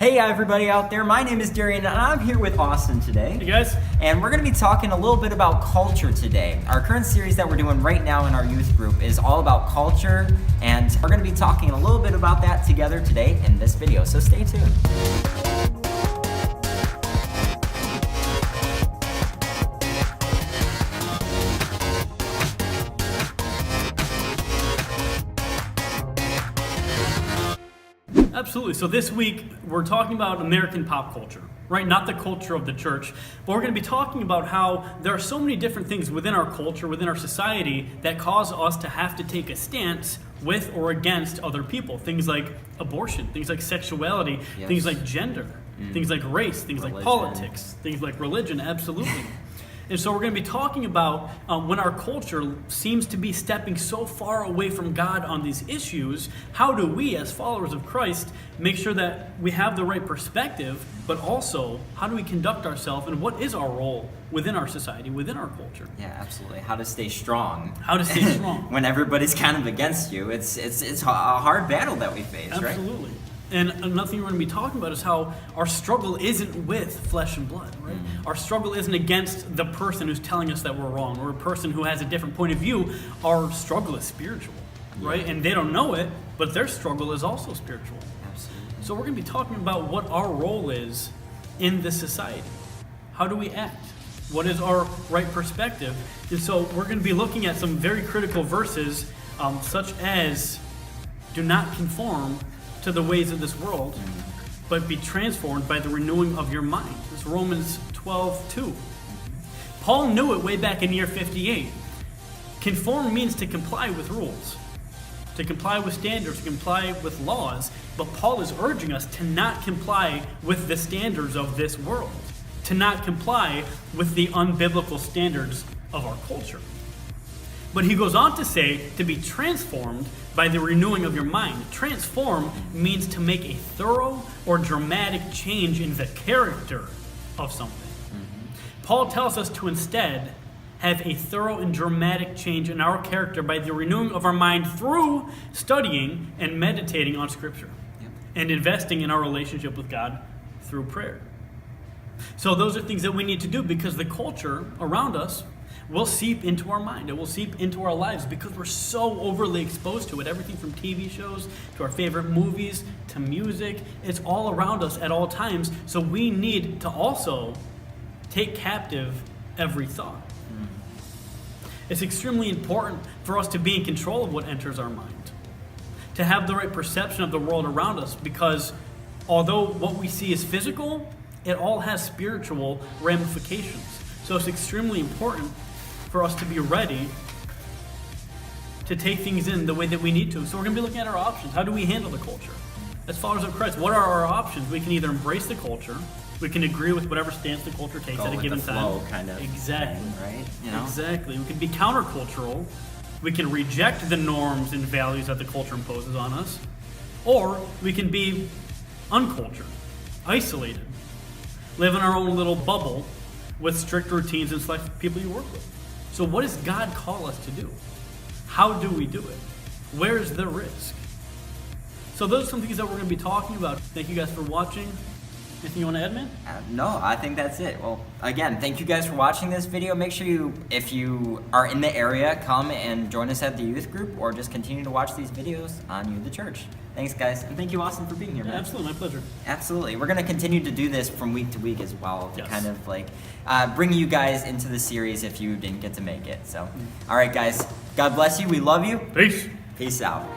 Hey everybody out there, my name is Darrien and I'm here with Austin today. Hey guys. And we're going to be talking a little bit about culture today. Our current series that we're doing right now in our youth group is all about culture, and we're going to be talking a little bit about that together today in this video, so stay tuned. Absolutely. So this week we're talking about American pop culture, right? Not the culture of the church, but we're going to be talking about how there are so many different things within our culture, within our society, that cause us to have to take a stance with or against other people. Things like abortion, things like sexuality, Yes. things like gender, things like race, things Religion. like politics, things like religion, absolutely. And so we're going to be talking about when our culture seems to be stepping so far away from God on these issues, how do we as followers of Christ make sure that we have the right perspective, but also how do we conduct ourselves and what is our role within our society, within our culture? Yeah, absolutely. How to stay strong. How to stay strong. When everybody's kind of against you. It's a hard battle that we face, right? Absolutely. And another thing we're going to be talking about is how our struggle isn't with flesh and blood, right? Our struggle isn't against the person who's telling us that we're wrong, or a person who has a different point of view. Our struggle is spiritual, right? And they don't know it, but their struggle is also spiritual. Absolutely. So we're going to be talking about what our role is in this society. How do we act? What is our right perspective? And so we're going to be looking at some very critical verses, such as, do not conform to the ways of this world, but be transformed by the renewing of your mind. It's Romans 12:2. Paul knew it way back in year 58. Conform means to comply with rules, to comply with standards, to comply with laws, but Paul is urging us to not comply with the standards of this world, to not comply with the unbiblical standards of our culture. But he goes on to say to be transformed by the renewing of your mind. Transform means to make a thorough or dramatic change in the character of something. Paul tells us to instead have a thorough and dramatic change in our character by the renewing of our mind through studying and meditating on Scripture and investing in our relationship with God through prayer. So those are things that we need to do because the culture around us will seep into our mind. It will seep into our lives because we're so overly exposed to it. Everything from TV shows to our favorite movies to music. It's all around us at all times. So we need to also take captive every thought. It's extremely important for us to be in control of what enters our mind, to have the right perception of the world around us, because although what we see is physical, it all has spiritual ramifications. So it's extremely important for us to be ready to take things in the way that we need to. So we're going to be looking at our options. How do we handle the culture? As followers of Christ, what are our options? We can either embrace the culture, we can agree with whatever stance the culture takes at a given time. Kind of exactly. thing, right? You know? Exactly. We can be countercultural. We can reject the norms and values that the culture imposes on us. Or we can be uncultured, isolated, live in our own little bubble with strict routines and select people you work with. So what does God call us to do? How do we do it? Where is the risk? So those are some things that we're going to be talking about. Thank you guys for watching. Anything you want to add, man? No, I think that's it. Well, again, thank you guys for watching this video. Make sure if you are in the area, come and join us at the youth group, or just continue to watch these videos on YouThe Church. Thanks, guys. And thank you, Austin, for being here, man. Absolutely, my pleasure. Absolutely. We're going to continue to do this from week to week as well to Yes. kind of like bring you guys into the series if you didn't get to make it. So, all right, guys. God bless you. We love you. Peace. Peace out.